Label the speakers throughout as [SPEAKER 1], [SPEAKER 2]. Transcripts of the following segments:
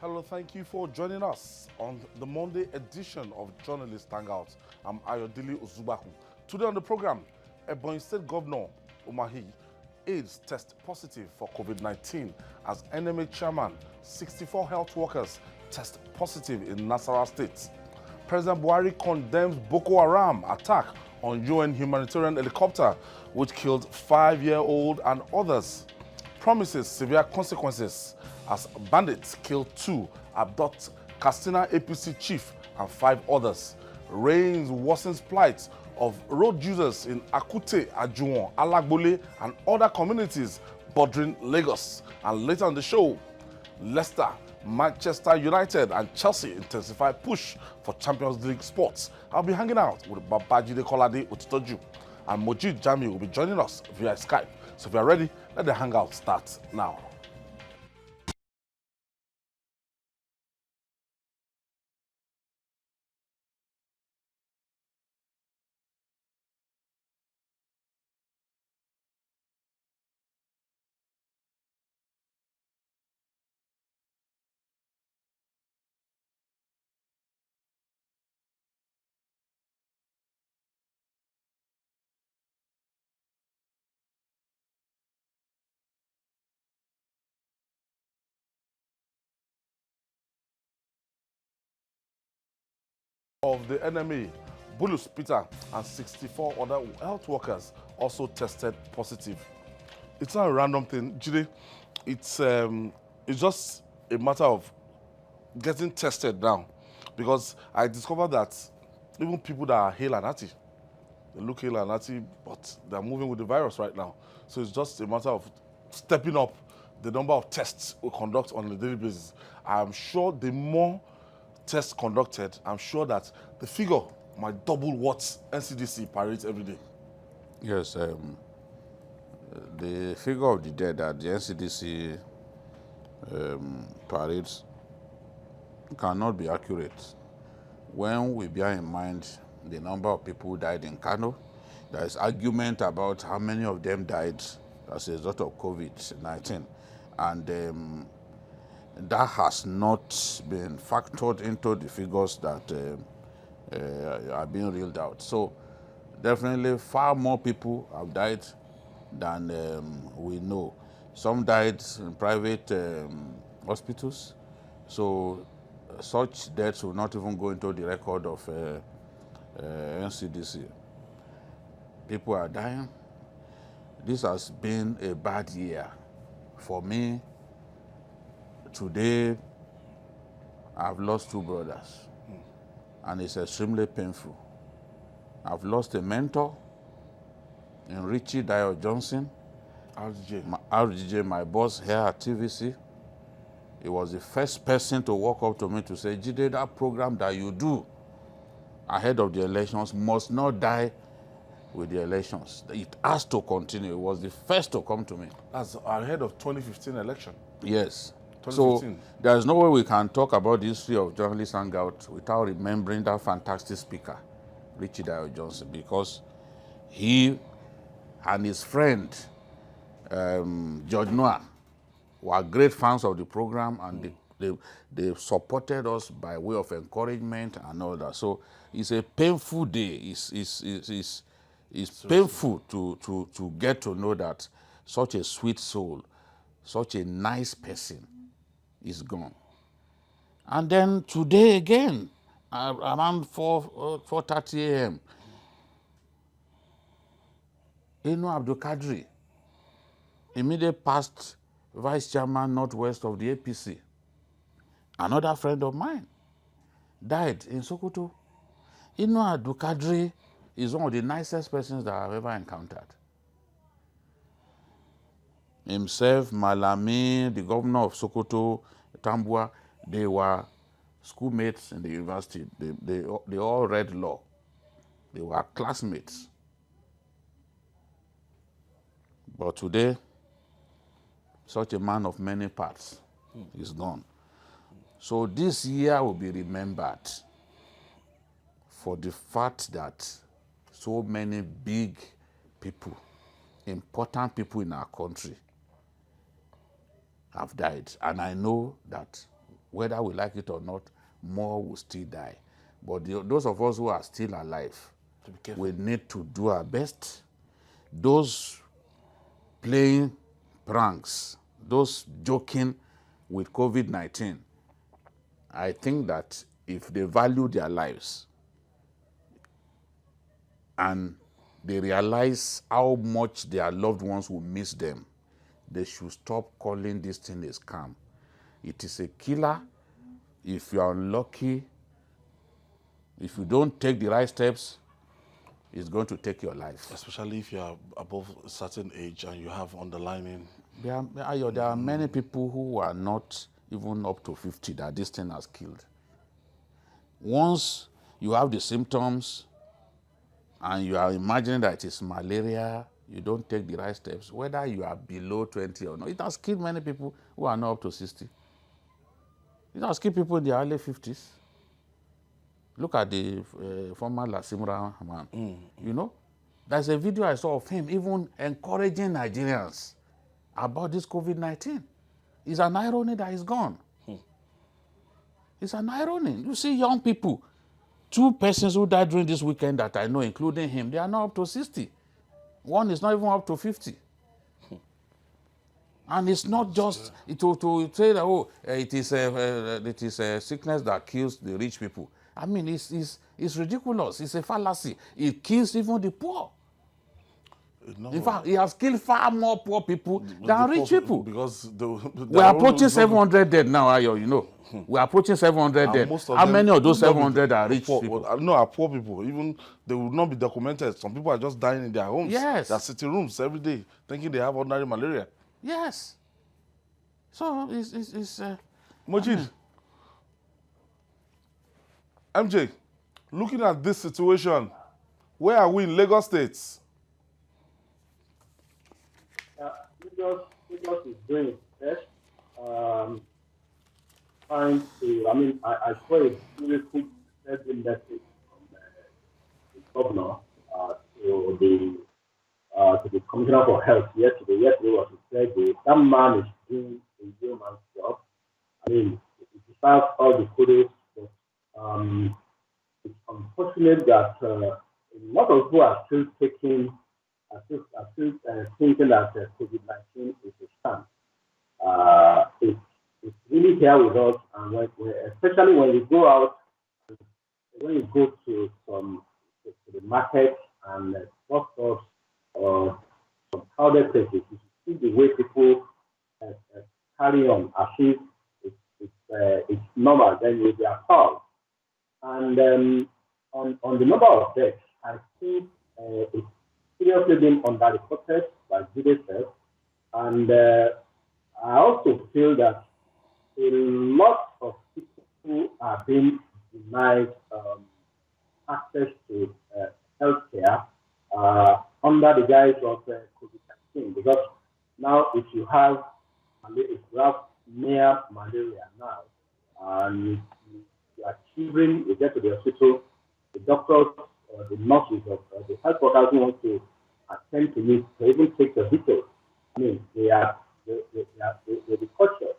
[SPEAKER 1] Hello, thank you for joining us on the Monday edition of Journalists Hangout. I'm Ayodele Ozugbakun. Today on the program, Ebonyi State Governor Umahi aides test positive for COVID-19 as NMA Chairman. 64 health workers test positive in Nasarawa State. President Buhari condemns Boko Haram attack on UN humanitarian helicopter, which killed 5-year-old and others. Promises severe consequences as bandits kill 2, abduct Katsina APC chief and 5 others. Rains worsens plight of road users in Akute, Ajuwon, Alagbole and other communities bordering Lagos. And later on the show, Leicester, Manchester United and Chelsea intensify push for Champions League sports. I'll be hanging out with Babajide Kolade-Otitoju and Mojeed Jamiu will be joining us via Skype. So if you are ready, let the hangout start now. Of the NMA, Bulus Peter and 64 other health workers also tested positive. It's not a random thing, Jide. It's just a matter of getting tested now, because I discovered that even people that are hale and hearty, they look hale and hearty, but they're moving with the virus right now. So it's just a matter of stepping up the number of tests we conduct on a daily basis. I'm sure the more tests conducted, I'm sure that the figure might double what NCDC parades every day.
[SPEAKER 2] Yes, the figure of the dead that the NCDC parades cannot be accurate. When we bear in mind the number of people who died in Kano, there is argument about how many of them died as a result of COVID-19. And that has not been factored into the figures that are being reeled out. So definitely far more people have died than we know. Some died in private hospitals, so such deaths will not even go into the record of NCDC. People are dying. This has been a bad year for me. Today, I've lost 2 brothers, and it's extremely painful. I've lost a mentor in Richie Dio Johnson, RDJ, my boss here at TVC. He was the first person to walk up to me to say, Jide, that program that you do ahead of the elections must not die with the elections. It has to continue. He was the first to come to me.
[SPEAKER 1] That's ahead of 2015 election.
[SPEAKER 2] Yes. So there's no way we can talk about the history of Journalists Hangout without remembering that fantastic speaker, Richie Dio Johnson, because he and his friend, George Noah, were great fans of the program, and they supported us by way of encouragement and all that. So it's a painful day. It's painful to get to know that such a sweet soul, such a nice person is gone. And then today again, around 4:30 a.m., Abdul Kadri, immediate past vice chairman northwest of the APC, another friend of mine, died in Sokoto. Abdul Kadri is one of the nicest persons that I've ever encountered. Himself, Malami, the governor of Sokoto, Tambua, they were schoolmates in the university. They all read law. They were classmates. But today, such a man of many parts is gone. So this year will be remembered for the fact that so many big people, important people in our country have died. And I know that whether we like it or not, more will still die. But those of us who are still alive, we need to do our best. Those playing pranks, those joking with COVID-19, I think that if they value their lives and they realize how much their loved ones will miss them, they should stop calling this thing a scam. It is a killer. If you are unlucky, if you don't take the right steps, it's going to take your life.
[SPEAKER 1] Especially if you are above a certain age and you have underlying.
[SPEAKER 2] There are many people who are not even up to 50 that this thing has killed. Once you have the symptoms and you are imagining that it is malaria, you don't take the right steps, whether you are below 20 or not. It has killed many people who are not up to 60. It has killed people in their early 50s. Look at the former Lasimura man. You know, there's a video I saw of him even encouraging Nigerians about this COVID-19. It's an irony that he's gone. It's an irony. You see young people, 2 persons who died during this weekend that I know, including him, they are not up to 60. One is not even up to 50. And it's not just to say that, oh, it is a sickness that kills the rich people. I mean, it's ridiculous. It's a fallacy. It kills even the poor. No. In fact, it has killed far more poor people than rich people. Because we are approaching 700 dead now, Ayo, you know. We are approaching 700 dead. How many of those 700 are rich people?
[SPEAKER 1] No, are poor people. Even they will not be documented. Some people are just dying in their homes.
[SPEAKER 2] Yes.
[SPEAKER 1] Their sitting rooms every day, thinking they have ordinary malaria.
[SPEAKER 2] Yes. So it's
[SPEAKER 1] Mojeed, MJ, looking at this situation, where are we in Lagos State?
[SPEAKER 3] Lagos is doing its best. I saw a really quick message from the governor to the Commissioner for Health yesterday. Yesterday was his birthday. That man is doing a yeoman's job. I mean, it deserves all the kudos, but it's unfortunate that a lot of people are still thinking that COVID-19 is a scam. It's really here with us, and especially when you go out, when you go to the market and stores or some crowded places, you see the way people carry on as if it's normal. Then you will be appalled. And on the number of deaths, I think it's seriously been underreported by GDSF, and I also feel that a lot of people are being denied access to healthcare under the guise of COVID-19. Because now, if you have mere malaria now, and you are children, you get to the hospital, the doctors or the nurses or the health workers who want to attend to you, they even take your details. I mean, they'll be cautious.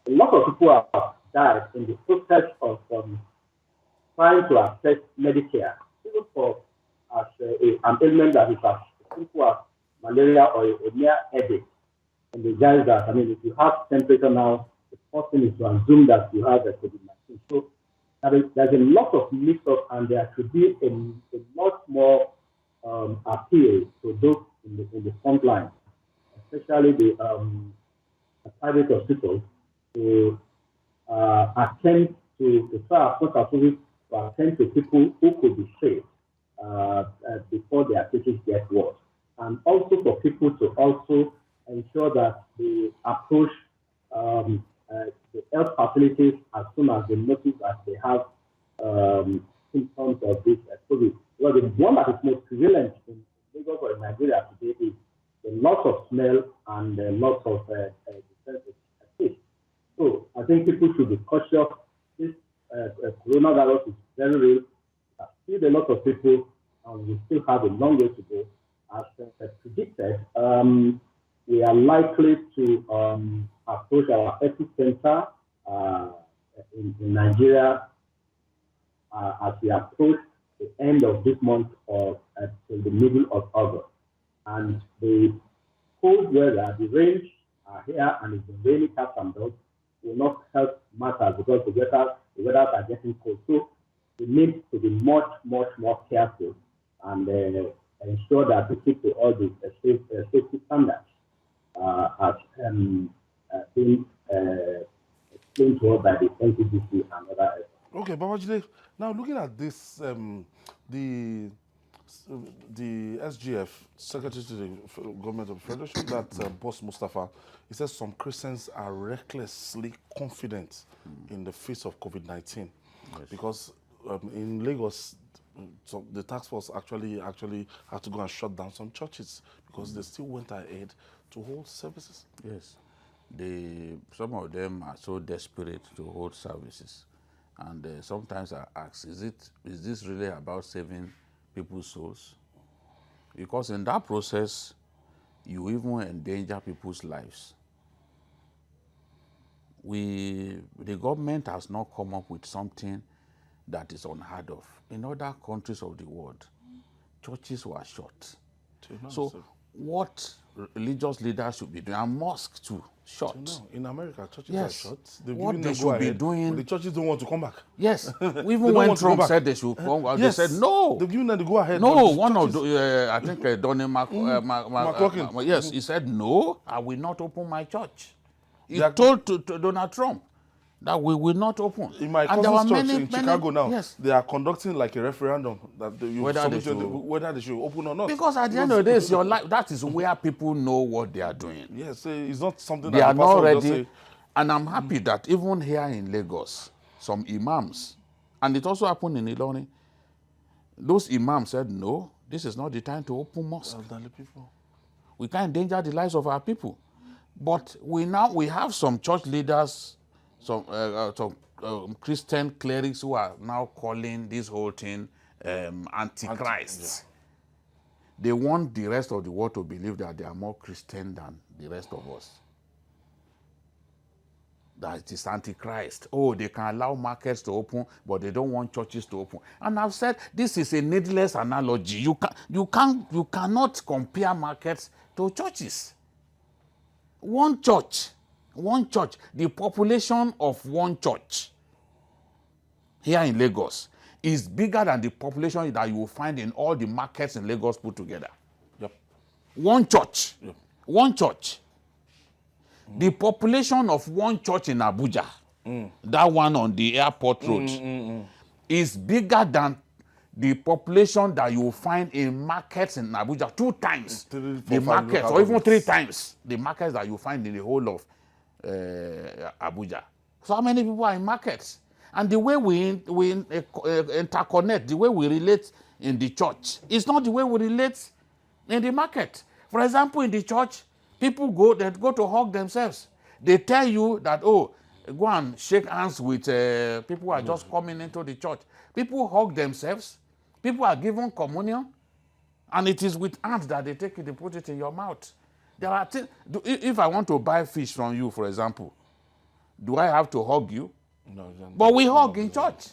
[SPEAKER 3] A lot of people have died in the process of trying to access Medicare, even for an ailment that is as simple as malaria or a mere headache. And the guys that, I mean, if you have temperature now, the first thing is to assume that you have a COVID-19. So there's a lot of mix-up, and there should be a lot more appeal to those in the front line, especially the private hospitals, to attend to try as much as possible to attend to people who could be saved before their cases get worse, and also for people to also ensure that they approach the health facilities as soon as they notice that they have symptoms of this COVID. Well, the one that is most prevalent in Lagos or in Nigeria today is the loss of smell and the loss of taste. So I think people should be cautious. This coronavirus is very real. Still a lot of people, and we still have a long way to go. As predicted, we are likely to approach our epicenter in Nigeria as we approach the end of this month or till the middle of August. And the cold weather, the rains are here, and it's been raining cats and dogs, will not help matters because the weather are getting cold. So we need to be much more careful and ensure that we keep to all the safety standards as being explained to us by the NCDC and other areas.
[SPEAKER 1] Okay, Babajide, now looking at this, the SGF, Secretary to the Government of the Federation, that Boss Mustafa, he says some Christians are recklessly confident in the face of COVID-19 because in Lagos, so the task force actually had to go and shut down some churches because they still went ahead to hold services.
[SPEAKER 2] Yes, some of them are so desperate to hold services, and sometimes I ask, is this really about saving people's souls? Because in that process, you even endanger people's lives. The government has not come up with something that is unheard of. In other countries of the world, churches were shut. So what religious leaders should be doing, and mosques too, shut.
[SPEAKER 1] In America, churches are shut.
[SPEAKER 2] What they should be doing.
[SPEAKER 1] The churches don't want to come back.
[SPEAKER 2] Yes, even when Trump said they should come back, they said no.
[SPEAKER 1] They've given them the go ahead.
[SPEAKER 2] No, one of the, I think Donnie McCloskey, yes, he said no, I will not open my church. He told to Donald Trump that we will not open.
[SPEAKER 1] In my cousin's church in Chicago now, they are conducting like a referendum that whether they should open or not.
[SPEAKER 2] Because at the end of the day, it's your life. That is where people know what they are doing.
[SPEAKER 1] Yes, it's not something
[SPEAKER 2] they
[SPEAKER 1] that
[SPEAKER 2] are not ready.
[SPEAKER 1] Say.
[SPEAKER 2] And I'm happy that even here in Lagos, some imams, and it also happened in Ilorin, those imams said, no, this is not the time to open mosque. We can't endanger the lives of our people. But we have some church leaders, some Christian clerics who are now calling this whole thing Antichrist. They want the rest of the world to believe that they are more Christian than the rest of us. That it is Antichrist. Oh, they can allow markets to open, but they don't want churches to open. And I've said this is a needless analogy. You cannot compare markets to churches. One church, the population of one church here in Lagos is bigger than the population that you will find in all the markets in Lagos put together.
[SPEAKER 1] Yep.
[SPEAKER 2] One church. Yep. One church. The population of one church in Abuja, that one on the airport road, is bigger than the population that you will find in markets in Abuja 2 times the markets, or even 3 times the markets that you find in the whole of Abuja. So how many people are in markets? And the way we interconnect, the way we relate in the church, is not the way we relate in the market. For example, in the church, people go to hug themselves. They tell you that, oh, go and shake hands with people who are just coming into the church. People hug themselves. People are given communion. And it is with hands that they take it, they put it in your mouth. There are things. If I want to buy fish from you, for example, do I have to hug you?
[SPEAKER 1] No.
[SPEAKER 2] But we hug in church.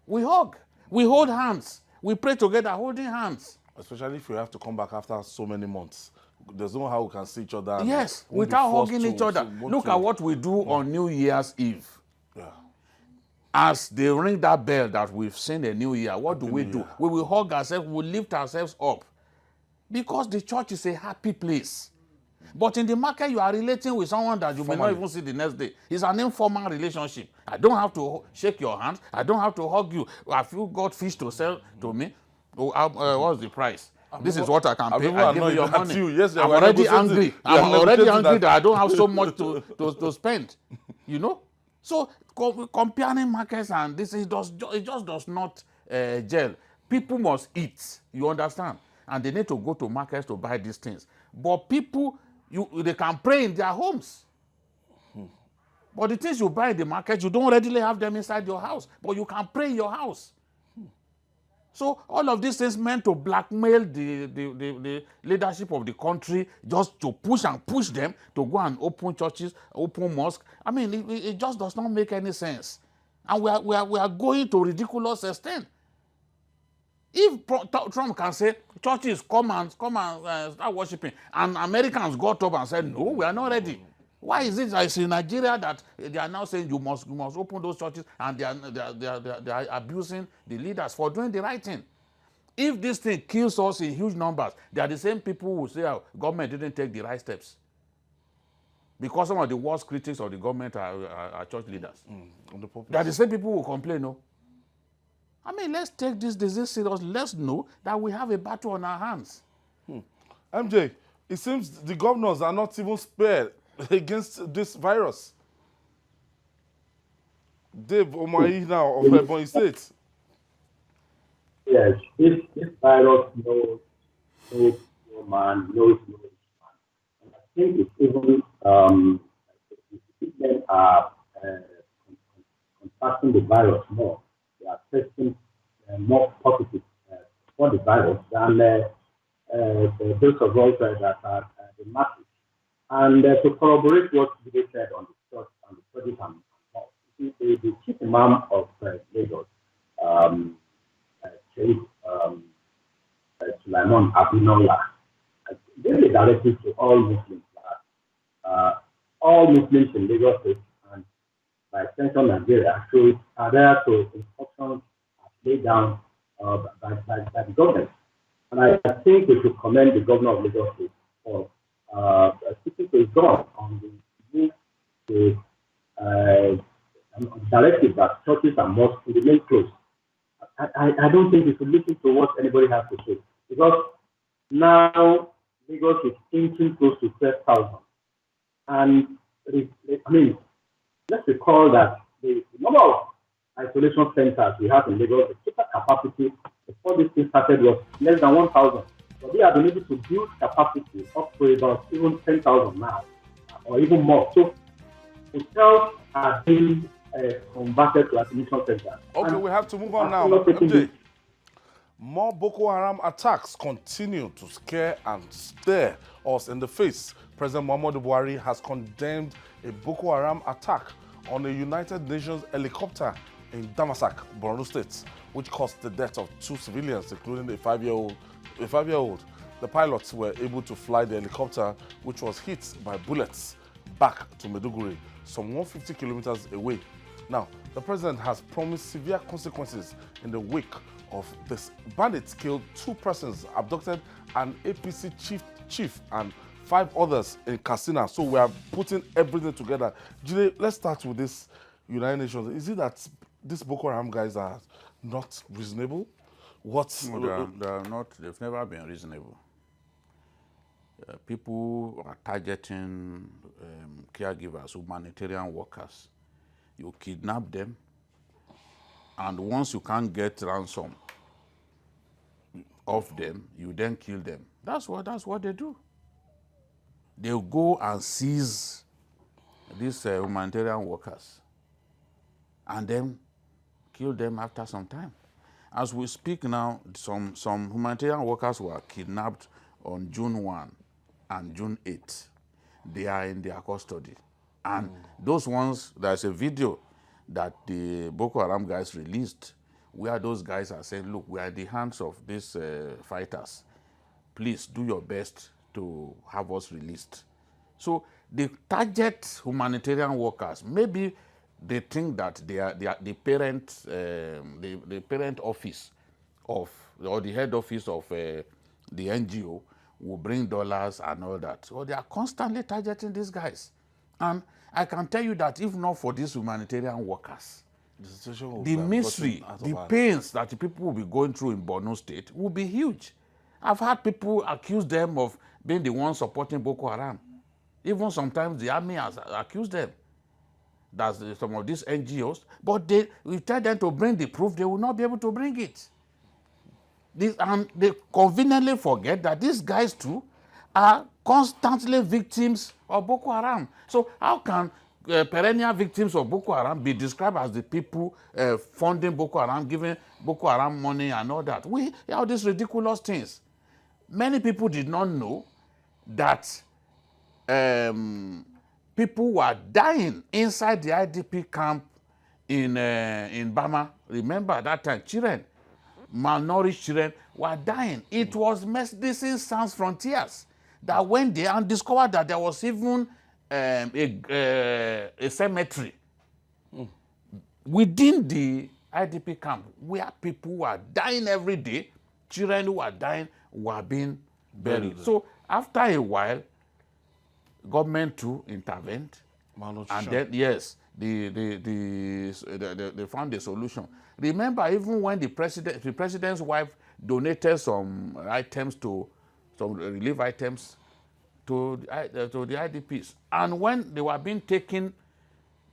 [SPEAKER 2] We hug. We hold hands. We pray together holding hands.
[SPEAKER 1] Especially if you have to come back after so many months. There's no how we can see each other.
[SPEAKER 2] Yes, without hugging each other. Look at what we do on New Year's Eve.
[SPEAKER 1] Yeah.
[SPEAKER 2] As they ring that bell that we've seen a new year, what do we do? We will hug ourselves, we will lift ourselves up. Because the church is a happy place. But in the market, you are relating with someone that you may not even see the next day. It's an informal relationship. I don't have to shake your hand. I don't have to hug you. Have you got fish to sell to me? What's the price? This is what I can pay. I give you your money.
[SPEAKER 1] Yes,
[SPEAKER 2] I'm already angry. I'm already angry that I don't have so much to spend. You know? So comparing markets and this, it just does not gel. People must eat. You understand? And they need to go to markets to buy these things. But people, they can pray in their homes. But the things you buy in the market, you don't readily have them inside your house. But you can pray in your house. So So all of these things meant to blackmail the leadership of the country, just to push them to go and open churches, open mosques. I mean, it just does not make any sense. And we are going to ridiculous extent. If Trump can say, churches, come and start worshiping, and Americans got up and said, no, we are not ready. Why is it that it's in Nigeria that they are now saying you must open those churches, and they are abusing the leaders for doing the right thing? If this thing kills us in huge numbers, they are the same people who say government didn't take the right steps. Because some of the worst critics of the government are church leaders. They are the same people who complain, no? I mean, let's take this disease serious. Let's know that we have a battle on our hands.
[SPEAKER 1] MJ, it seems the governors are not even spared against this virus. Dave Umahi now of Ebonyi State.
[SPEAKER 3] Yes, this virus knows no man, knows no man. And I think it's even people are contracting the virus more. They are testing more positive for the virus than those of us that are the masses. And to corroborate what they said on the church and the project and all, the chief imam of Lagos, Sheikh Sulaiman Abdullah, gave a directive to all Muslims that all Muslims in Lagos State and by extension Nigeria should adhere to instructions laid down by the government. And I think we should commend the governor of Lagos State for sticking to his gun on the directive that churches and mosques remain closed. I don't think we should listen to what anybody has to say, because now Lagos is inching close to 12,000. And I mean, let's recall that the number of isolation centers we have in Lagos, the total capacity before this thing started was less than 1,000. But we have been able to build capacity up to about even 10,000 now, or even more. So hotels are being converted to isolation centers.
[SPEAKER 1] Okay, we have to move on now. MJ, more Boko Haram attacks continue to scare and stare us in the face. President Muhammadu Buhari has condemned a Boko Haram attack on a United Nations helicopter in Damasak, Borno State, which caused the death of 2 civilians, including a 5-year-old. The pilots were able to fly the helicopter, which was hit by bullets, back to Maiduguri, some 150 kilometers away. Now, the president has promised severe consequences in the wake of this. Bandits killed 2 persons, abducted an APC chief and 5 others in Katsina. So we are putting everything together. Jide, let's start with this United Nations. Is it that these Boko Haram guys are not reasonable?
[SPEAKER 2] No, they are not. They've never been reasonable. People are targeting caregivers, humanitarian workers. You kidnap them, and once you can't get ransom of them, you then kill them. That's what they do. They'll go and seize these humanitarian workers and then kill them after some time. As we speak now, some humanitarian workers were kidnapped on June 1 and June 8. They are in their custody. And those ones, there's a video that the Boko Haram guys released where those guys are saying, look, we are in the hands of these fighters. Please do your best to have us released. So they target humanitarian workers. Maybe they think that they are the parent office of, or the head office of the NGO will bring dollars and all that. So they are constantly targeting these guys. And I can tell you that if not for these humanitarian workers, the misery, the pains that the people will be going through in Borno State will be huge. I've had people accuse them of being the ones supporting Boko Haram. Even sometimes the army has accused them. That's some of these NGOs. But we tell them to bring the proof, they will not be able to bring it. And they conveniently forget that these guys too are constantly victims of Boko Haram. So how can perennial victims of Boko Haram be described as the people funding Boko Haram, giving Boko Haram money and all that. We have these ridiculous things. Many people did not know that people were dying inside the IDP camp in Bama. Remember that time, children, malnourished children were dying. It was Medicine Sans Frontiers that went there and discovered that there was even a cemetery within the IDP camp where people were dying every day. Children who were dying were being buried. So after a while, government too intervened, and then yes, they found a solution. Remember, even when the president's wife donated some items some relief items to the IDPs, and when they were being taken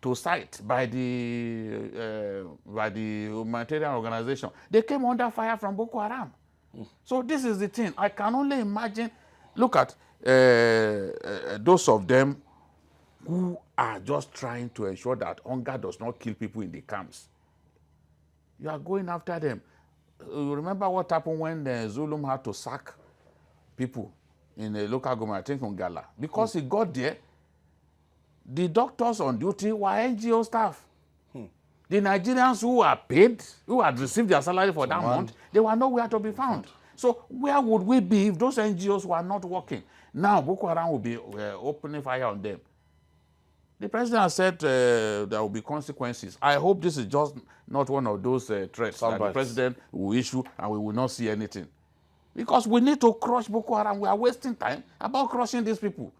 [SPEAKER 2] to site by the humanitarian organization, they came under fire from Boko Haram. So this is the thing. I can only imagine. Look at those of them who are just trying to ensure that hunger does not kill people in the camps. You are going after them. You remember what happened when Zulum had to sack people in a local government, I think in Gala, because he got there. The doctors on duty were NGO staff. The Nigerians who were paid, who had received their salary for that month, they were nowhere to be found. So where would we be if those NGOs were not working? Now Boko Haram will be opening fire on them. The president said there will be consequences. I hope this is just not one of those threats that the president will issue and we will not see anything. Because we need to crush Boko Haram. We are wasting time about crushing these people.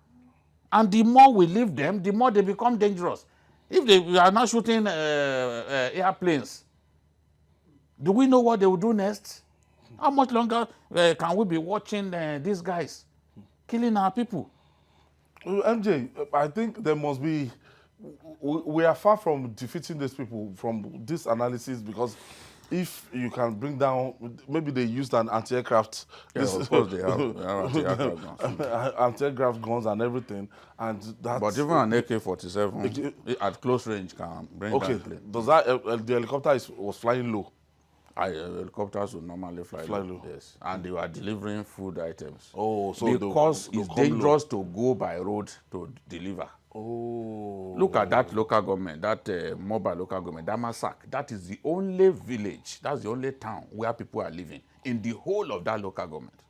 [SPEAKER 2] And the more we leave them, the more they become dangerous. If they are not shooting airplanes, do we know what they will do next? How much longer can we be watching these guys killing our people?
[SPEAKER 1] MJ, I think there must be, we are far from defeating these people from this analysis, because if you can bring down, maybe they used an anti-aircraft.
[SPEAKER 2] Yeah, of course they have anti-aircraft guns.
[SPEAKER 1] Anti-aircraft guns and everything. And that's,
[SPEAKER 2] but even an AK-47 at close range can bring down a plane.
[SPEAKER 1] Does that, the helicopter was flying low?
[SPEAKER 2] Helicopters would normally fly low. Yes, and they were delivering food items.
[SPEAKER 1] Oh, so
[SPEAKER 2] because it's dangerous to go by road to deliver.
[SPEAKER 1] Oh.
[SPEAKER 2] Look at that local government, that mobile local government, Damasak. That is the only village, that's the only town where people are living in the whole of that local government.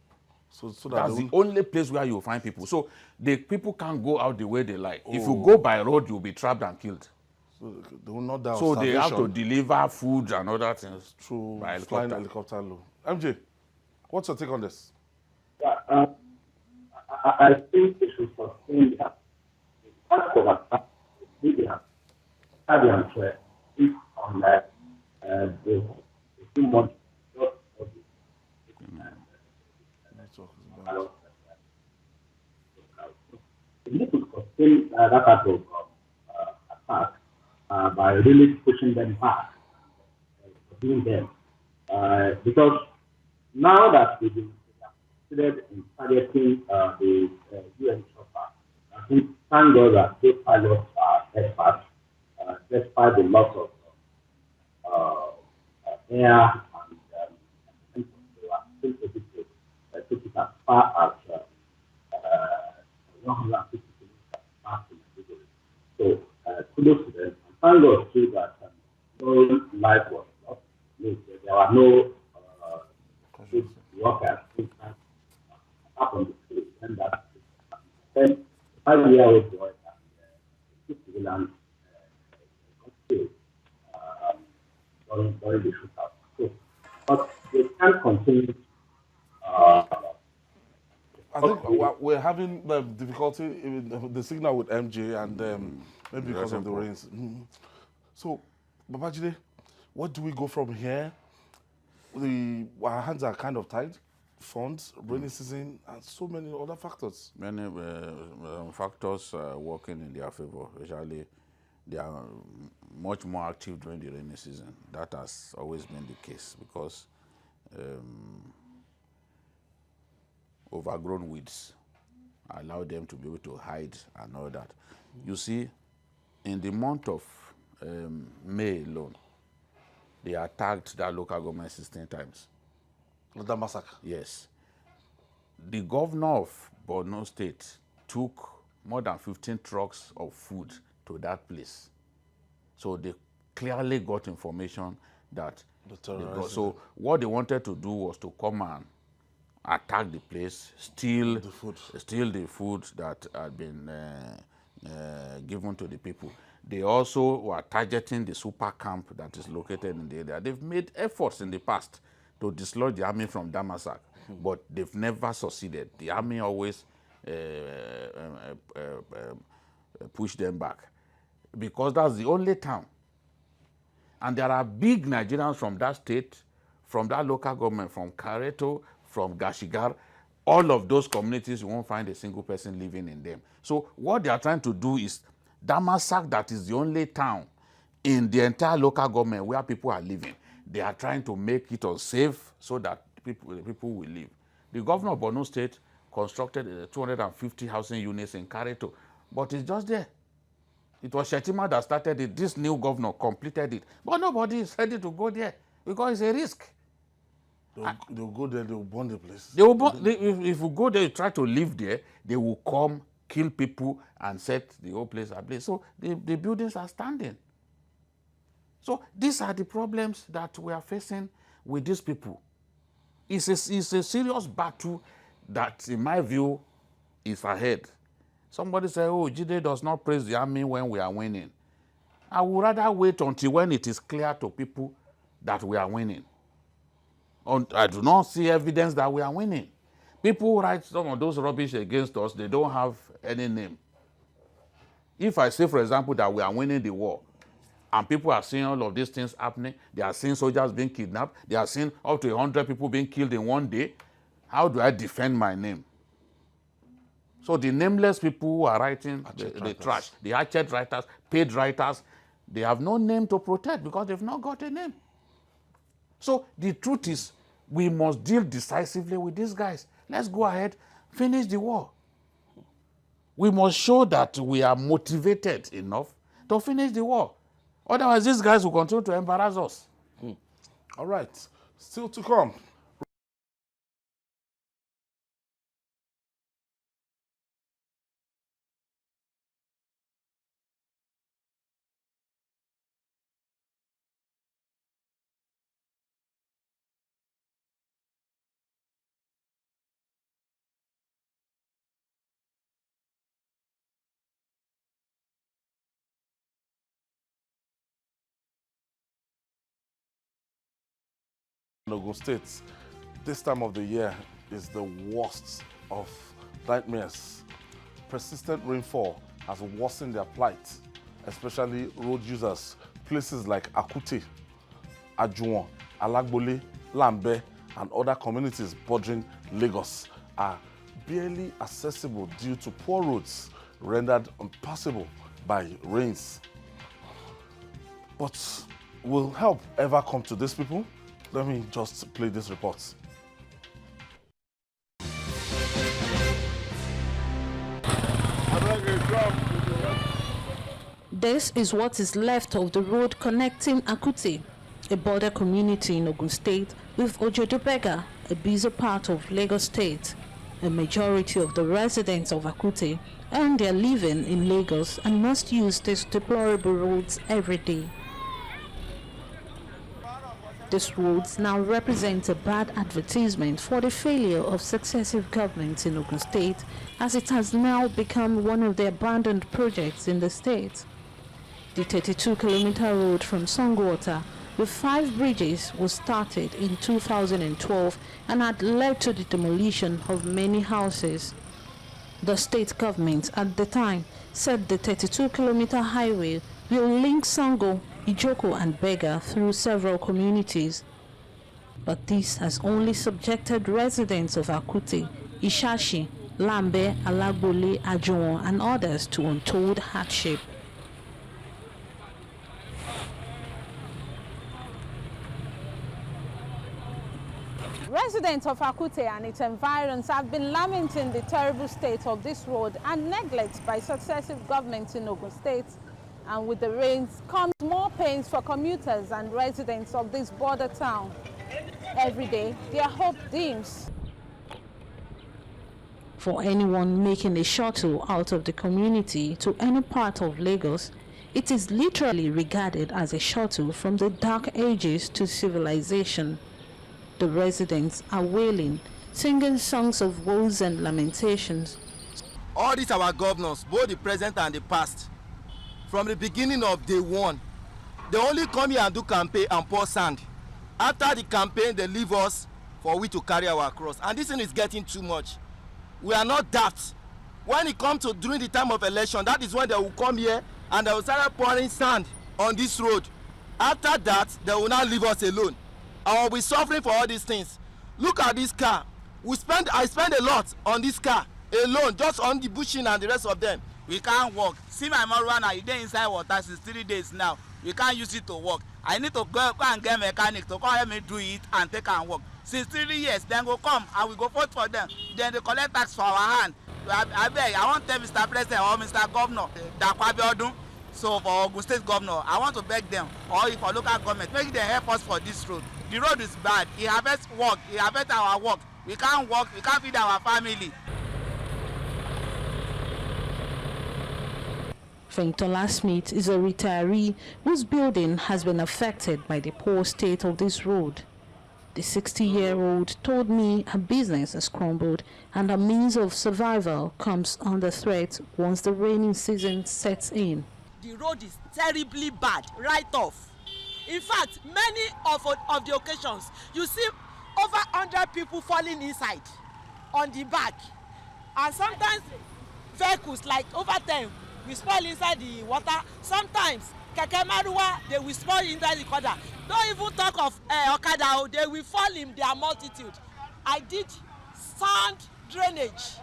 [SPEAKER 2] So that's the only place where you find people. So the people can't go out the way they like. If you go by road, you'll be trapped and killed.
[SPEAKER 1] So they will not die of
[SPEAKER 2] so
[SPEAKER 1] starvation.
[SPEAKER 2] They have to deliver food and other things
[SPEAKER 1] through
[SPEAKER 2] by
[SPEAKER 1] flying helicopter low. MJ, what's your take on this?
[SPEAKER 3] Yeah, I think we should sustain that. Part of that, we have had the answer on that. The too much. We need to sustain that type of attack by really pushing them back, doing them. Because now that we've been considered in targeting the UN chopper, I think thank God that those pilots are experts, despite the loss of air and they were still able to take it as far as 150 kilometers past the Maiduguri. So kudos to them. And thank God too that no life was lost. There were no workers up on the street, and that. Then 5-year-old boy and civilians got killed during the shootout. So, but they can't continue.
[SPEAKER 1] I think we're having difficulty in the signal with MJ, and maybe because of the rains. So, Babajide, what do we go from here? Our hands are kind of tied. Funds, rainy season, and so many other factors.
[SPEAKER 2] Many factors working in their favor. Especially, they are much more active during the rainy season. That has always been the case because overgrown weeds allow them to be able to hide and all that. You see, in the month of May alone, they attacked that local government 16 times.
[SPEAKER 1] The massacre?
[SPEAKER 2] Yes. The governor of Borno State took more than 15 trucks of food to that place. So they clearly got information that so what they wanted to do was to come and attack the place, steal the food that had been given to the people. They also were targeting the super camp that is located in the area. They've made efforts in the past to dislodge the army from Damasak, but they've never succeeded. The army always pushed them back because that's the only town. And there are big Nigerians from that state, from that local government, from Kareto, from Gashigar. All of those communities, you won't find a single person living in them. So what they are trying to do is Damasak, that is the only town in the entire local government where people are living. They are trying to make it unsafe so that people will live. The governor of Borno State constructed 250 housing units in Kareto, but it's just there. It was Shetima that started it. This new governor completed it. But nobody is ready to go there because it's a risk.
[SPEAKER 1] They'll go there, they'll burn the place.
[SPEAKER 2] They will burn, if you go there, you try to live there, they will come, kill people, and set the whole place ablaze. So the buildings are standing. So these are the problems that we are facing with these people. It's a serious battle that, in my view, is ahead. Somebody say, oh, Jide does not praise the army when we are winning. I would rather wait until when it is clear to people that we are winning. I do not see evidence that we are winning. People who write some of those rubbish against us, they don't have any name. If I say, for example, that we are winning the war, and people are seeing all of these things happening, they are seeing soldiers being kidnapped, they are seeing up to 100 people being killed in one day, how do I defend my name? So the nameless people who are writing the trash, the hatchet writers, paid writers, they have no name to protect because they've not got a name. So the truth is, we must deal decisively with these guys. Let's go ahead, finish the war. We must show that we are motivated enough to finish the war. Otherwise, these guys will continue to embarrass us.
[SPEAKER 1] All right. Still to come. Ogun State, this time of the year is the worst of nightmares. Persistent rainfall has worsened their plight, especially road users. Places like Akute, Ajuwon, Alagbole, Lambe, and other communities bordering Lagos are barely accessible due to poor roads rendered impassable by rains. But will help ever come to these people? Let me just play this report.
[SPEAKER 4] This is what is left of the road connecting Akute, a border community in Ogun State, with Ojedobega, a busy part of Lagos State. A majority of the residents of Akute earn their living in Lagos and must use these deplorable roads every day. These roads now represent a bad advertisement for the failure of successive governments in Ogun State, as it has now become one of the abandoned projects in the state. The 32-kilometer road from Songwater with 5 bridges was started in 2012 and had led to the demolition of many houses. The state government at the time said the 32-kilometer highway will link Sango, Ijoko and Bega through several communities. But this has only subjected residents of Akute, Ishashi, Lambe, Alagbole, Ajuwon and others to untold hardship. Residents of Akute and its environs have been lamenting the terrible state of this road and neglect by successive governments in Ogun State. And with the rains comes more pains for commuters and residents of this border town. Every day, their hope dims. For anyone making a shuttle out of the community to any part of Lagos, it is literally regarded as a shuttle from the dark ages to civilization. The residents are wailing, singing songs of woes and lamentations.
[SPEAKER 5] All these our governors, both the present and the past, from the beginning of day one, they only come here and do campaign and pour sand. After the campaign, they leave us for we to carry our cross. And this thing is getting too much. We are not daft. When it comes to during the time of election, that is when they will come here and they will start pouring sand on this road. After that, they will not leave us alone. I will be suffering for all these things. Look at this car. I spend a lot on this car alone, just on the bushing and the rest of them.
[SPEAKER 6] We can't walk. See my marijuana, you dey inside water since 3 days now. We can't use it to walk. I need to go and get a mechanic to come help me do it and take and walk. Since 3 years, then go come and we go vote for them. Then they collect tax for our hand. I beg, I want to tell Mr. President or Mr. Governor, so for Ogun State Governor, I want to beg them, or if for local government, make them help us for this road. The road is bad. It affects work. It affects our work. We can't work. We can't feed our family.
[SPEAKER 4] Fentola Smith is a retiree whose building has been affected by the poor state of this road. The 60-year-old told me her business has crumbled and her means of survival comes under threat once the rainy season sets in.
[SPEAKER 7] The road is terribly bad, right off. In fact, many of the occasions, you see over 100 people falling inside on the back. And sometimes vehicles, like over 10, will spoil inside the water. Sometimes Keke Maruwa, they will spoil inside the water. Don't even talk of Okada, they will fall in their multitude. I did sand drainage,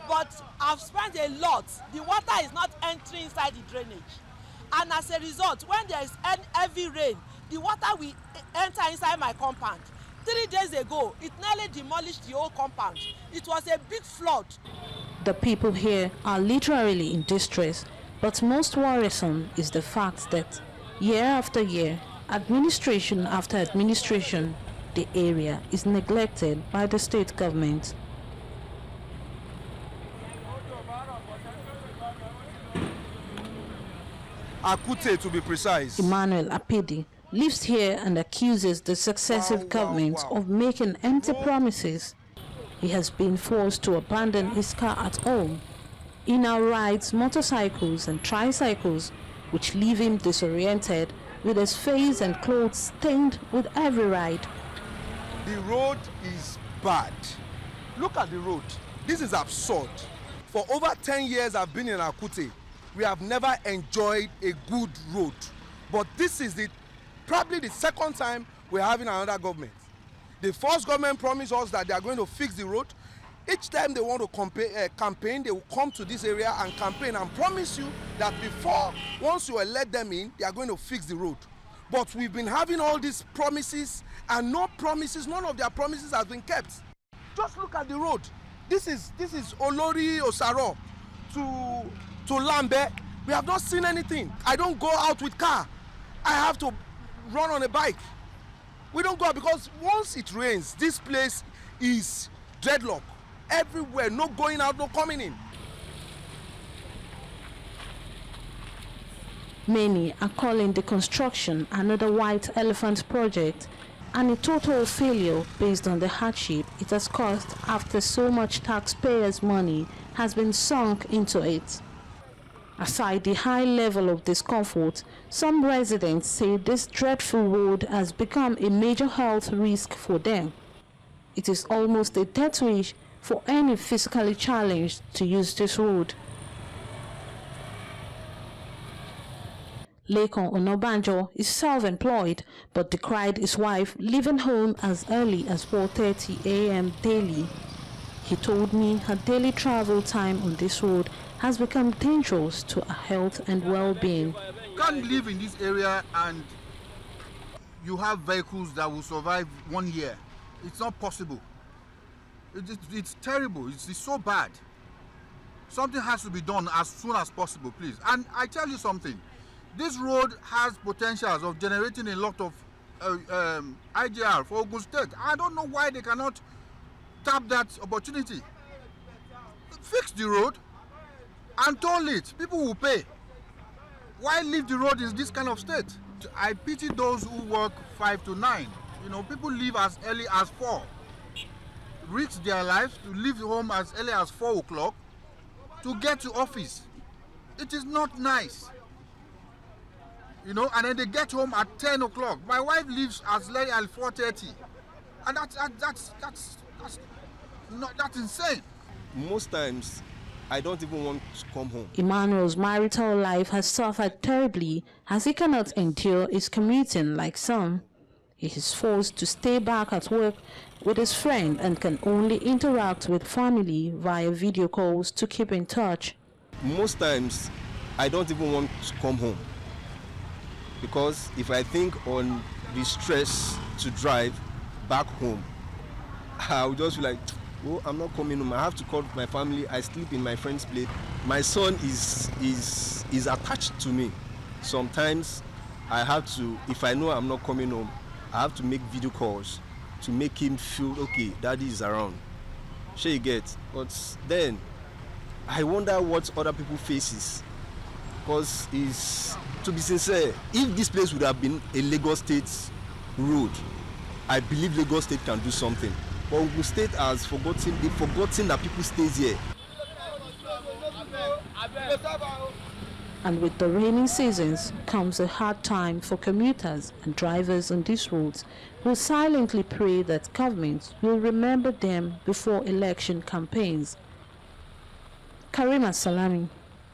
[SPEAKER 7] but I've spent a lot. The water is not entering inside the drainage. And as a result, when there is heavy rain, the water will enter inside my compound. 3 days ago, it nearly demolished the whole compound. It was a big flood.
[SPEAKER 4] The people here are literally in distress, but most worrisome is the fact that year after year, administration after administration, the area is neglected by the state government.
[SPEAKER 5] Akute, to be precise.
[SPEAKER 4] Emmanuel Apedi lives here and accuses the successive governments of making empty promises. He has been forced to abandon his car at home. He now rides motorcycles and tricycles, which leave him disoriented with his face and clothes stained with every ride.
[SPEAKER 5] The road is bad. Look at the road. This is absurd. For over 10 years I've been in Akute. We have never enjoyed a good road. But this is probably the second time we're having another government. The first government promised us that they are going to fix the road. Each time they want to campaign, they will come to this area and campaign and promise you that once you elect them in, they are going to fix the road. But we've been having all these promises and none of their promises has been kept. Just look at the road. This is Olori Osaro to Lambe. We have not seen anything. I don't go out with car. I have to run on a bike. We don't go out because once it rains, this place is dreadlock. Everywhere, no going out, no coming in.
[SPEAKER 4] Many are calling the construction another white elephant project and a total failure based on the hardship it has caused after so much taxpayers' money has been sunk into it. Aside the high level of discomfort, some residents say this dreadful road has become a major health risk for them. It is almost a death wish for any physically challenged to use this road. Lekon Onobanjo is self-employed but decried his wife leaving home as early as 4:30 a.m. daily. He told me her daily travel time on this road has become dangerous to her health and well-being.
[SPEAKER 8] You can't live in this area and you have vehicles that will survive 1 year. It's not possible. It's terrible. It's so bad. Something has to be done as soon as possible, please. And I tell you something, This road has potentials of generating a lot of IGR for Ogun State. I don't know why they cannot tap that opportunity. Fix the road and toll it. People will pay. Why leave the road in this kind of state? I pity those who work 5 to 9. You know, people leave as early as 4. Risk their lives to leave home as early as 4 o'clock to get to office. It is not nice. You know, and then they get home at 10 o'clock. My wife leaves as late as 4:30. And that's insane.
[SPEAKER 5] Most times, I don't even want to come home.
[SPEAKER 4] Emmanuel's marital life has suffered terribly as he cannot endure his commuting like some. He is forced to stay back at work with his friend and can only interact with family via video calls to keep in touch.
[SPEAKER 5] Most times, I don't even want to come home. Because if I think on the stress to drive back home, I'll just be like, oh, I'm not coming home. I have to call my family. I sleep in my friend's place. My son is attached to me. Sometimes I have to, if I know I'm not coming home, I have to make video calls to make him feel, okay, daddy is around. Sure you get. But then I wonder what other people faces. Because to be sincere, if this place would have been a Lagos State road, I believe Lagos State can do something. But Ogun State has forgotten that people stay here.
[SPEAKER 4] And with the rainy seasons comes a hard time for commuters and drivers on these roads who silently pray that governments will remember them before election campaigns. Karima Salami,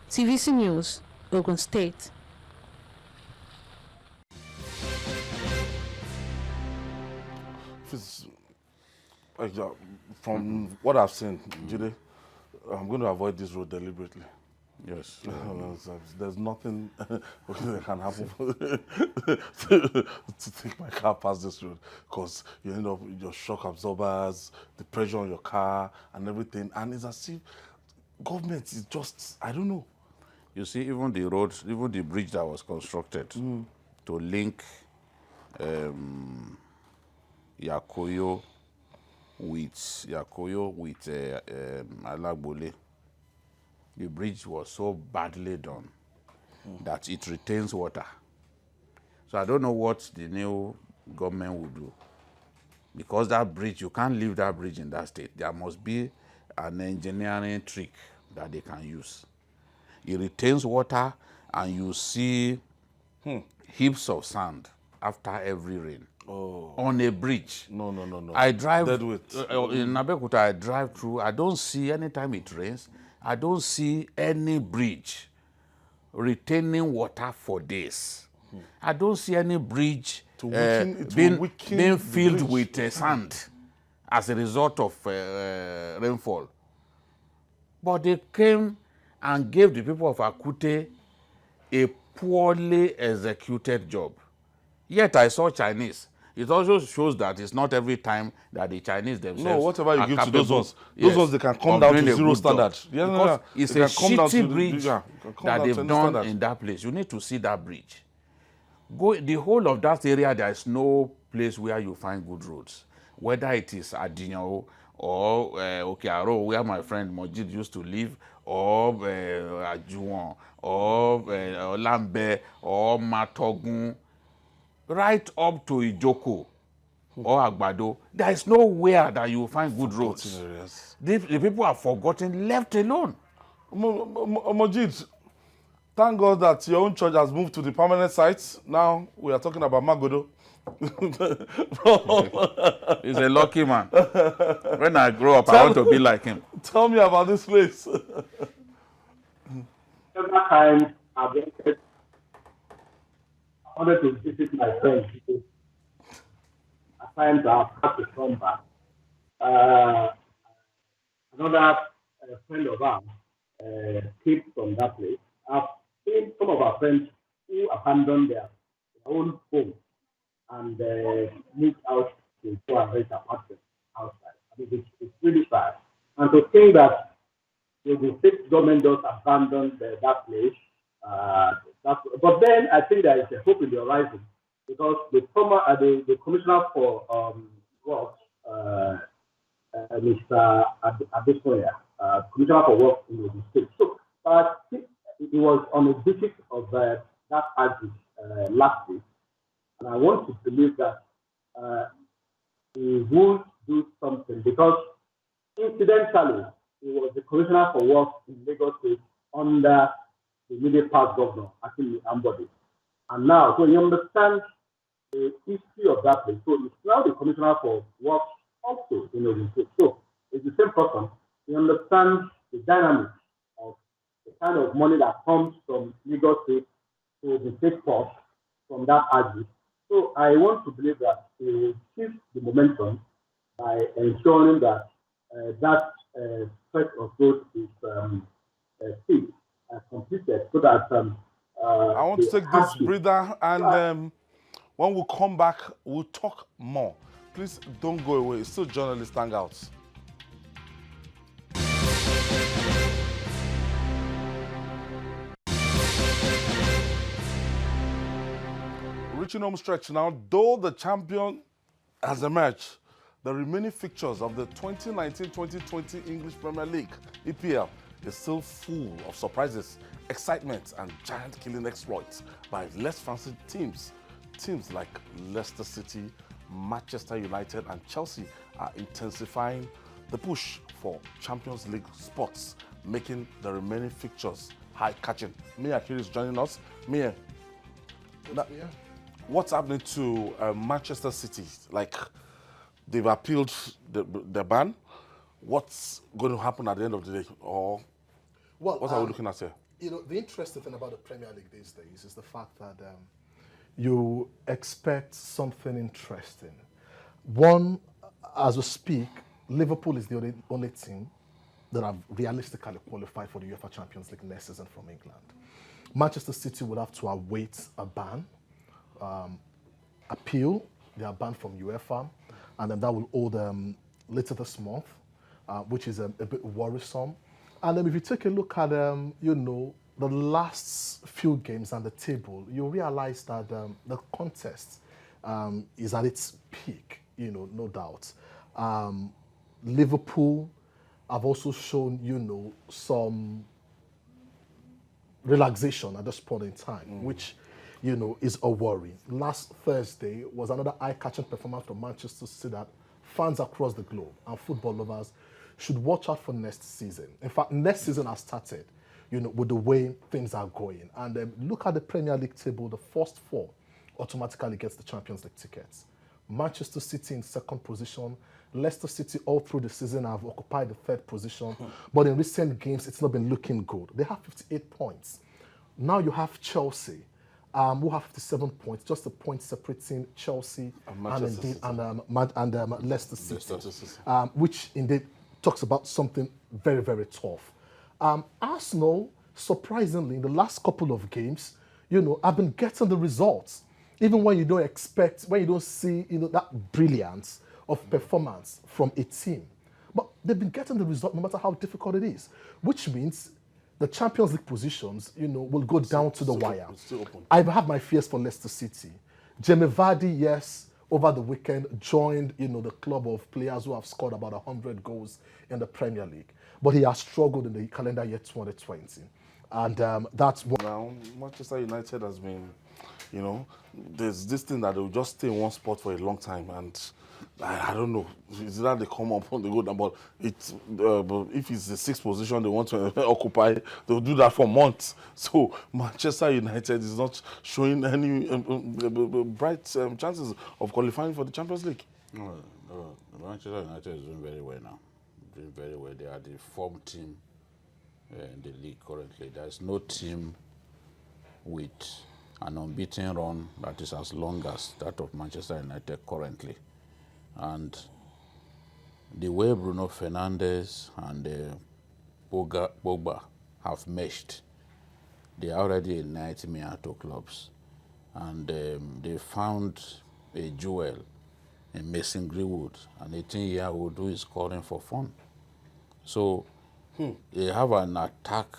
[SPEAKER 4] TVC News, Ogun State.
[SPEAKER 1] From what I've seen, Jide, I'm going to avoid this road deliberately.
[SPEAKER 2] Yes.
[SPEAKER 1] There's nothing that can happen to take my car past this road, because you end up with your shock absorbers, the pressure on your car and everything. And it's as if government is just, I don't know.
[SPEAKER 2] You see, even the roads, even the bridge that was constructed to link Yakoyo with Alagbole, the bridge was so badly done that it retains water. So I don't know what the new government will do, because that bridge, you can't leave that bridge in that state. There must be an engineering trick that they can use. It retains water, and you see heaps of sand after every rain.
[SPEAKER 1] Oh.
[SPEAKER 2] On a bridge.
[SPEAKER 1] No.
[SPEAKER 2] I drive
[SPEAKER 1] Dead weight.
[SPEAKER 2] in Abeokuta. I drive through. I don't see, anytime it rains, I don't see any bridge retaining water for days. I don't see any bridge being filled with sand as a result of rainfall. But they came and gave the people of Akute a poorly executed job. Yet I saw Chinese. It also shows that it's not every time that the Chinese themselves.
[SPEAKER 1] No, whatever you give to those ones, they can come
[SPEAKER 2] of
[SPEAKER 1] down to
[SPEAKER 2] doing a
[SPEAKER 1] zero
[SPEAKER 2] good
[SPEAKER 1] standard.
[SPEAKER 2] job.
[SPEAKER 1] Yeah,
[SPEAKER 2] Because it's a shitty bridge
[SPEAKER 1] that
[SPEAKER 2] they've done in that place. You need to see that bridge. The whole of that area, there is no place where you find good roads. Whether it is Adinyo or Okearo, where my friend Mojeed used to live, or Ajuwon, or Lambe, or Matogun, right up to Ijoko or Agbado, there is nowhere that you will find good roads. The people are forgotten, left alone.
[SPEAKER 1] Mojeed, thank God that your own church has moved to the permanent site. Now we are talking about Magodo.
[SPEAKER 2] He's a lucky man. When I grow up, I want to be like him.
[SPEAKER 1] Tell me about this place.
[SPEAKER 3] Several times I've wanted to visit my friends. At times I've had to come back. Another friend of ours came from that place. I've seen some of our friends who abandoned their own home and moved out to go and rent apartments outside. I mean, it's really sad. And to think that the state government just abandoned that place, But then I think there is a hope in the horizon because the former, the commissioner for works, Mr. Adesoya, commissioner for work in the state. So he was on a visit of that agri last week, and I want to believe that he will do something because incidentally, he was the commissioner for work in Lagos State under the immediate past governor, Akute Ambode. And now, so you understand the history of that place. So he's now the commissioner for work also in Lagos State. So it's the same person. He understands the dynamics of the kind of money that comes from Lagos State to the state cost from that agri. So I want to believe that he will shift the momentum by ensuring that that stretch of road is completed so that
[SPEAKER 1] I want to take this breather and when we come back, we'll talk more. Please don't go away. It's still Journalists Hangout. Reaching home stretch now, though the champion has emerged, the remaining fixtures of the 2019-2020 English Premier League, EPL, is still full of surprises, excitement, and giant-killing exploits by less fancy teams. Teams like Leicester City, Manchester United, and Chelsea are intensifying the push for Champions League spots, making the remaining fixtures high-catching. Mia Akiri is joining us. Mia, what's happening to Manchester City? Like, they've appealed the ban. What's going to happen at the end of the day? Or what are we looking at here?
[SPEAKER 9] You know, the interesting thing about the Premier League these days is the fact that you expect something interesting. One, as we speak, Liverpool is the only team that have realistically qualified for the UEFA Champions League next season from England. Manchester City will have to await a ban, appeal. They are banned from UEFA, and then that will hold them later this month, which is a bit worrisome. And then if you take a look at, you know, the last few games on the table, you realize that the contest is at its peak, you know, no doubt. Liverpool have also shown, you know, some relaxation at this point in time, which, you know, is a worry. Last Thursday was another eye-catching performance from Manchester City that fans across the globe and football lovers should watch out for next season. In fact, next season has started, you know, with the way things are going. And look at the Premier League table, the first four automatically gets the Champions League tickets. Manchester City in second position. Leicester City all through the season have occupied the third position. But in recent games, it's not been looking good. They have 58 points. Now you have Chelsea, who have 57 points, just a point separating Chelsea and Leicester City, which indeed talks about something very, very tough. Arsenal, surprisingly, in the last couple of games, you know, have been getting the results, even when you don't expect, when you don't see, you know, that brilliance of performance from a team. But they've been getting the result no matter how difficult it is, which means the Champions League positions, you know, will go down to the wire. I have my fears for Leicester City. Jamie Vardy, yes, over the weekend joined, you know, the club of players who have scored about 100 goals in the Premier League. But he has struggled in the calendar year 2020. And that's what...
[SPEAKER 1] Now, Manchester United has been, you know, there's this thing that they'll just stay in one spot for a long time. And I don't know, it's that they come up on the good, but it's, if it's the sixth position they want to occupy, they'll do that for months. So Manchester United is not showing any bright chances of qualifying for the Champions League.
[SPEAKER 2] No, Manchester United is doing very well now. Doing very well. They are the form team in the league currently. There is no team with an unbeaten run that is as long as that of Manchester United currently. And the way Bruno Fernandes and Pogba have meshed, they are already a nightmare to clubs. And they found a jewel in Mason Greenwood, an 18-year-old who is scoring for fun. So they have an attack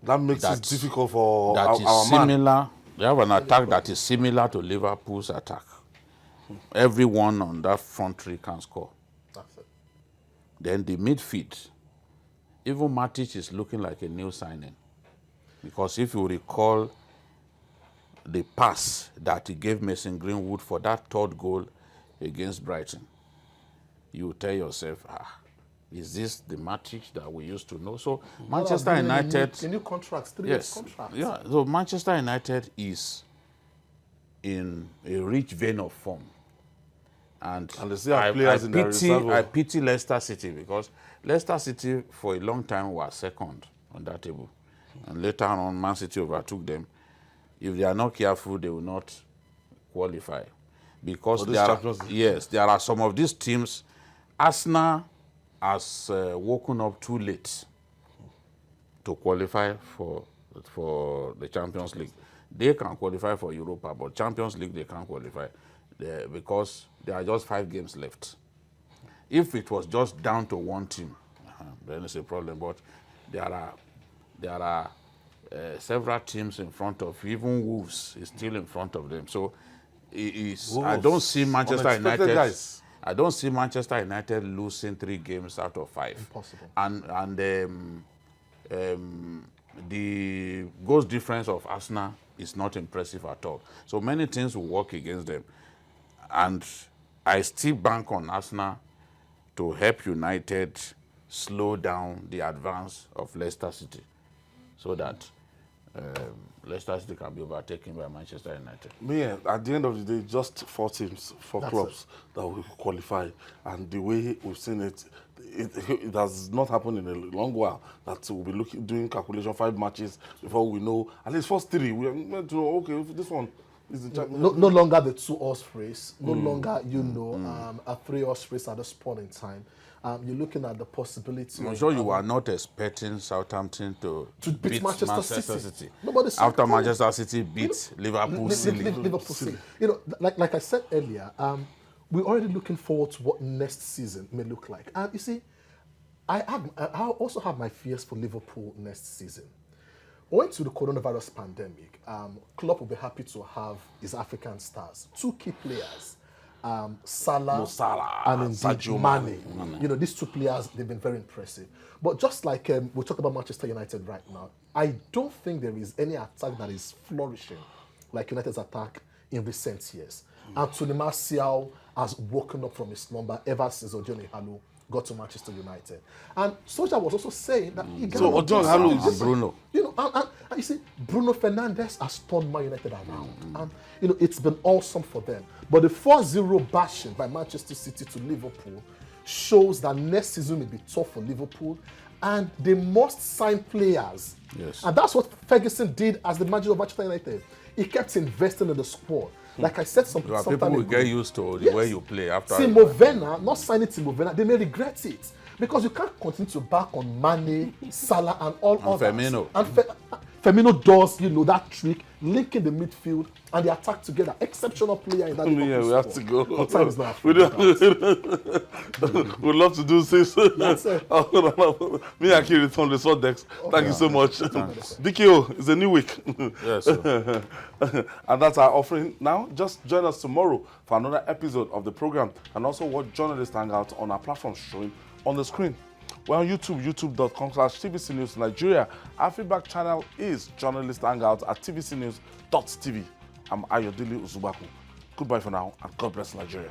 [SPEAKER 1] That makes it difficult for
[SPEAKER 2] that
[SPEAKER 1] our
[SPEAKER 2] is similar. They have an attack that is similar to Liverpool's attack. Everyone on that front three can score.
[SPEAKER 9] That's it.
[SPEAKER 2] Then the midfield, even Matic is looking like a new signing. Because if you recall the pass that he gave Mason Greenwood for that third goal against Brighton, you tell yourself, is this the Matic that we used to know? So Manchester United...
[SPEAKER 9] The new contracts, 3 years contracts.
[SPEAKER 2] Yeah, so Manchester United is in a rich vein of form. And
[SPEAKER 1] they still have players in their reserve.
[SPEAKER 2] I pity Leicester City because Leicester City for a long time was second on that table. And later on, Man City overtook them. If they are not careful, they will not qualify. Because there are some of these teams. Arsenal has woken up too late to qualify for the Champions League. They can qualify for Europa, but Champions League they can't qualify because there are just 5 games left. If it was just down to one team, then it's a problem. But there are several teams in front of even Wolves is still in front of them. So I don't see Manchester United. Guys. I don't see Manchester United losing 3 games out of 5.
[SPEAKER 9] Impossible.
[SPEAKER 2] And the goal difference of Arsenal is not impressive at all. So many things will work against them. And I still bank on Arsenal to help United slow down the advance of Leicester City so that Leicester City can be overtaken by Manchester United.
[SPEAKER 1] At the end of the day, just 4 teams, 4 clubs that will qualify. And the way we've seen it, it has not happened in a long while that we'll be doing calculation 5 matches before we know at least first 3. We are meant to know, okay, this one is the
[SPEAKER 9] no longer the 2-horse race, no longer, a 3-horse race at this point in time. You're looking at the possibility.
[SPEAKER 2] I'm sure you are not expecting Southampton to beat Manchester City. After Manchester City beat Liverpool City.
[SPEAKER 9] Like I said earlier, we're already looking forward to what next season may look like. And you see, I also have my fears for Liverpool next season. Owing to the coronavirus pandemic, Klopp will be happy to have his African stars, 2 key players. Salah and indeed Mane. These 2 players, they've been very impressive. But just like we talk about Manchester United right now, I don't think there is any attack that is flourishing like United's attack in recent years. Anthony Martial has woken up from his slumber ever since Odion Ighalo got to Manchester United. And Solskjaer was also saying that he got
[SPEAKER 2] Odion Ighalo and Bruno.
[SPEAKER 9] And you see, Bruno Fernandes has turned Man United around. And it's been awesome for them. But the 4-0 bashing by Manchester City to Liverpool shows that next season will be tough for Liverpool, and they must sign players.
[SPEAKER 2] Yes.
[SPEAKER 9] And that's what Ferguson did as the manager of Manchester United. He kept investing in the squad. Like I said, some time
[SPEAKER 2] people will get used to the way you play after.
[SPEAKER 9] Timo Werner, not signing Timo Werner, they may regret it because you can't continue to back on Mane, Salah, and all others.
[SPEAKER 2] Firmino.
[SPEAKER 9] And Firmino does, that trick, linking the midfield and the attack together. Exceptional player in that.
[SPEAKER 1] We have to go.
[SPEAKER 9] But time is not.
[SPEAKER 1] We'd love to do this.
[SPEAKER 9] That's it.
[SPEAKER 1] Me and Kiri from the Sword Decks. Thank you so much. DKO, it's a new week.
[SPEAKER 2] Yes.
[SPEAKER 1] And that's our offering now. Just join us tomorrow for another episode of the program, and also watch Journalists Hangout on our platform showing on the screen. We're on YouTube, youtube.com/TVC News Nigeria. Our feedback channel is Journalists Hangout at tvcnews.tv. I'm Ayodele Ozugbakun. Goodbye for now, and God bless Nigeria.